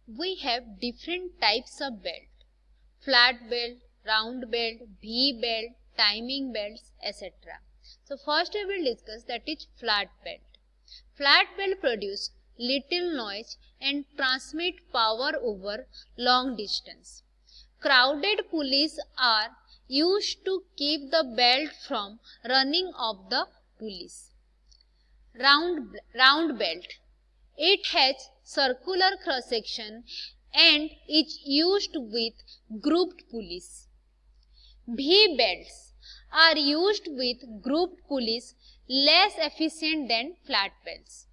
we have different types of belt: flat belt, round belt, V belt, timing belts, etc. So first we will discuss that is flat belt. Flat belt produce little noise and transmit power over long distance. Crowded pulleys are used to keep the belt from running off the pulleys. Round belt. It has circular cross section and is used with grouped pulleys. V belts are used with grouped pulleys, less efficient than flat belts.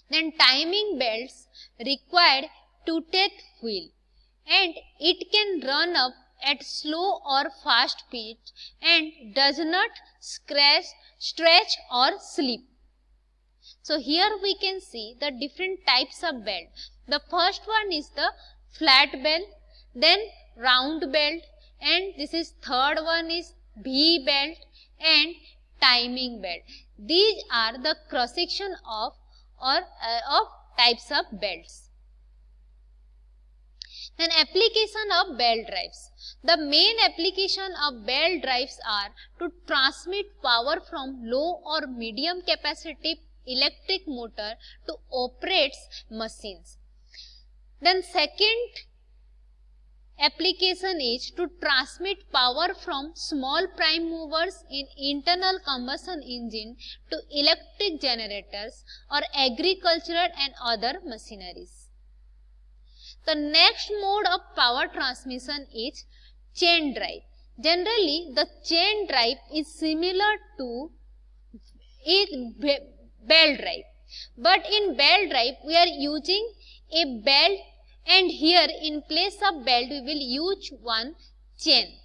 Then timing belts require two-tooth wheel and it can run up at slow or fast speed and does not stretch or slip. So here we can see the different types of belt. The first one is the flat belt, then round belt, and this is third one is V belt and timing belt. These are the cross section of types of belts. Then application of belt drives. The main application of belt drives are to transmit power from low or medium capacity electric motor to operate machines. Then second application is to transmit power from small prime movers in internal combustion engine to electric generators or agricultural and other machineries. The next mode of power transmission is chain drive. Generally, the chain drive is similar to belt drive. But in belt drive, we are using a belt, and here in place of belt, we will use one chain.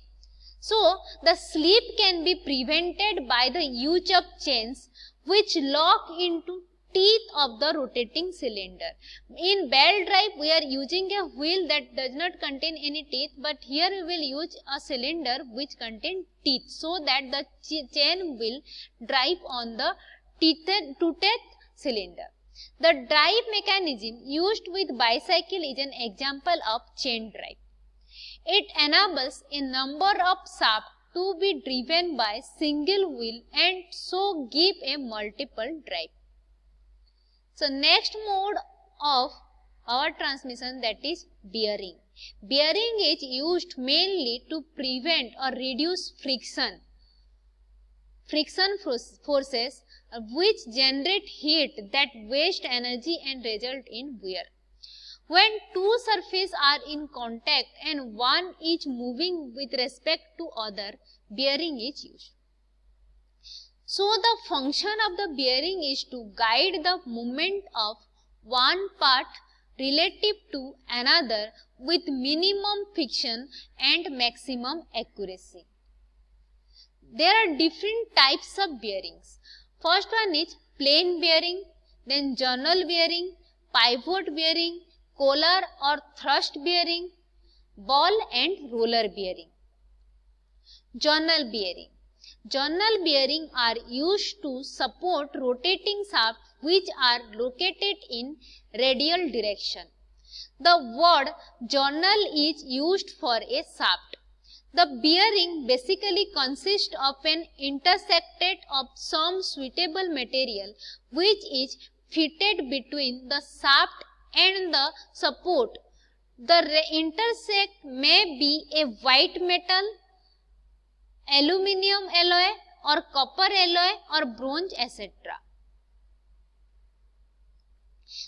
So, the slip can be prevented by the use of chains which lock into teeth of the rotating cylinder. In belt drive, we are using a wheel that does not contain any teeth, but here we will use a cylinder which contains teeth, so that the chain will drive on the two-tooth cylinder. The drive mechanism used with bicycle is an example of chain drive. It enables a number of shafts to be driven by single wheel and so give a multiple drive. So next mode of our transmission, that is bearing. Bearing is used mainly to prevent or reduce friction forces which generate heat that waste energy and result in wear. When two surfaces are in contact and one is moving with respect to other, bearing is used. So the function of the bearing is to guide the movement of one part relative to another with minimum friction and maximum accuracy. There are different types of bearings. First one is plain bearing, then journal bearing, pivot bearing, collar or thrust bearing, ball and roller bearing. Journal bearing. Journal bearing are used to support rotating shafts which are located in radial direction. The word journal is used for a shaft. The bearing basically consists of an intersected of some suitable material which is fitted between the shaft and the support. The intersect may be a white metal, aluminium alloy or copper alloy or bronze, etc.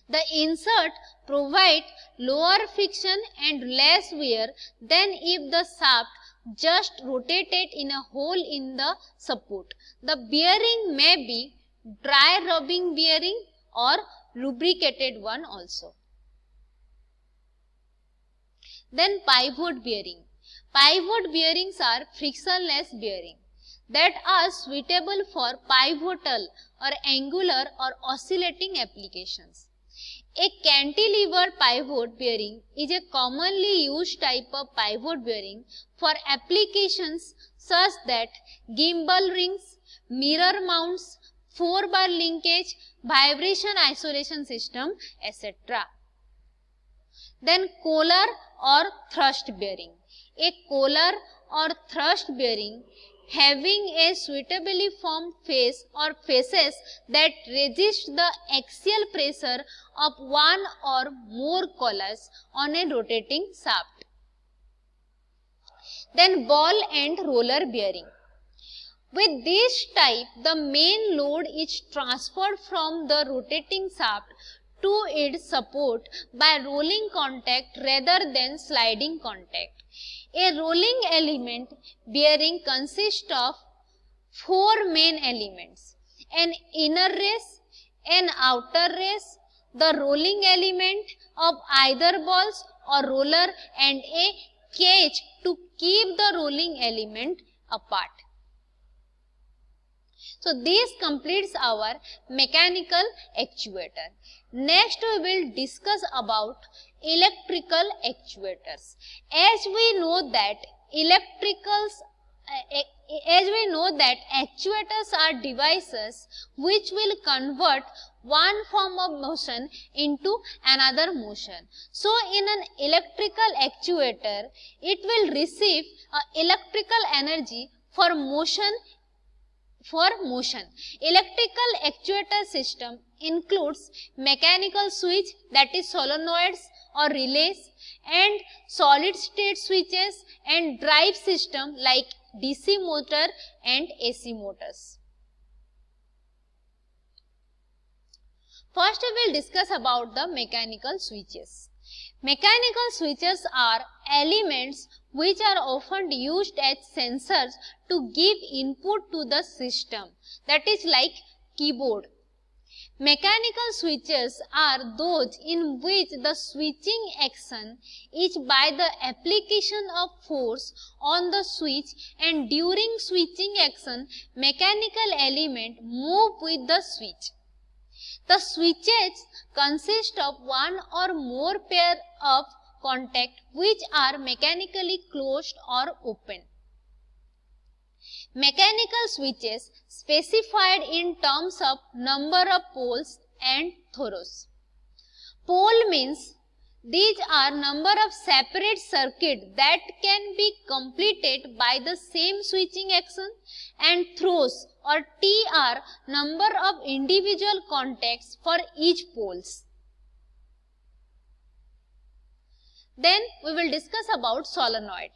The insert provides lower friction and less wear than if the shaft just rotated in a hole in the support. The bearing may be dry rubbing bearing or lubricated one also. Then pivot bearing. Pivot bearings are frictionless bearings that are suitable for pivotal or angular or oscillating applications. A cantilever pivot bearing is a commonly used type of pivot bearing for applications such that gimbal rings, mirror mounts, 4-bar linkage, vibration isolation system, etc. Then collar or thrust bearing. A collar or thrust bearing having a suitably formed face or faces that resist the axial pressure of one or more collars on a rotating shaft. Then ball and roller bearing. With this type, the main load is transferred from the rotating shaft to its support by rolling contact rather than sliding contact. A rolling element bearing consists of four main elements: an inner race, an outer race, the rolling element of either balls or roller, and a cage to keep the rolling element apart. So this completes our mechanical actuator. Next we will discuss about electrical actuators. As we know that actuators are devices which will convert one form of motion into another motion. So in an electrical actuator, it will receive electrical energy for motion. Electrical actuator system includes mechanical switch, that is solenoids or relays, and solid state switches, and drive system like DC motor and AC motors. First we will discuss about the mechanical switches. Mechanical switches are elements which are often used as sensors to give input to the system, that is like keyboard. Mechanical switches are those in which the switching action is by the application of force on the switch, and during switching action mechanical element move with the switch. The switches consist of one or more pair of contacts which are mechanically closed or open. Mechanical switches specified in terms of number of poles and throws. Pole means these are number of separate circuits that can be completed by the same switching action, and throws or T are number of individual contacts for each poles. Then we will discuss about solenoid.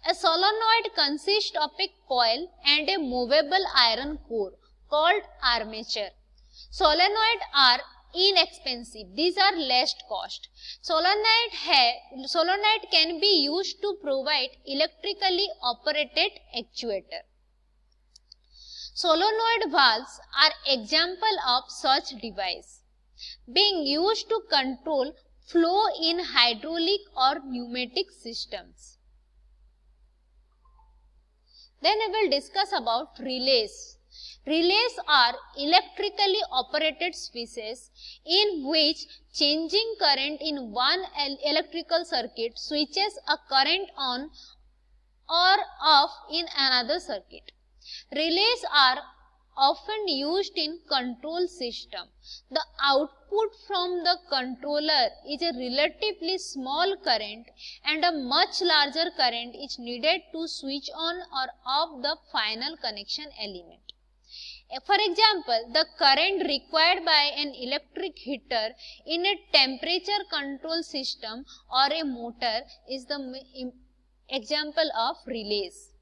A solenoid consists of a coil and a movable iron core called armature. Solenoids are inexpensive. These are less cost. Solenoid can be used to provide electrically operated actuator. Solenoid valves are example of such device, being used to control flow in hydraulic or pneumatic systems. Then we will discuss about relays. Relays are electrically operated switches in which changing current in one electrical circuit switches a current on or off in another circuit. Relays are often used in control system. The output from the controller is a relatively small current, and a much larger current is needed to switch on or off the final connection element. For example, the current required by an electric heater in a temperature control system or a motor is the example of relays.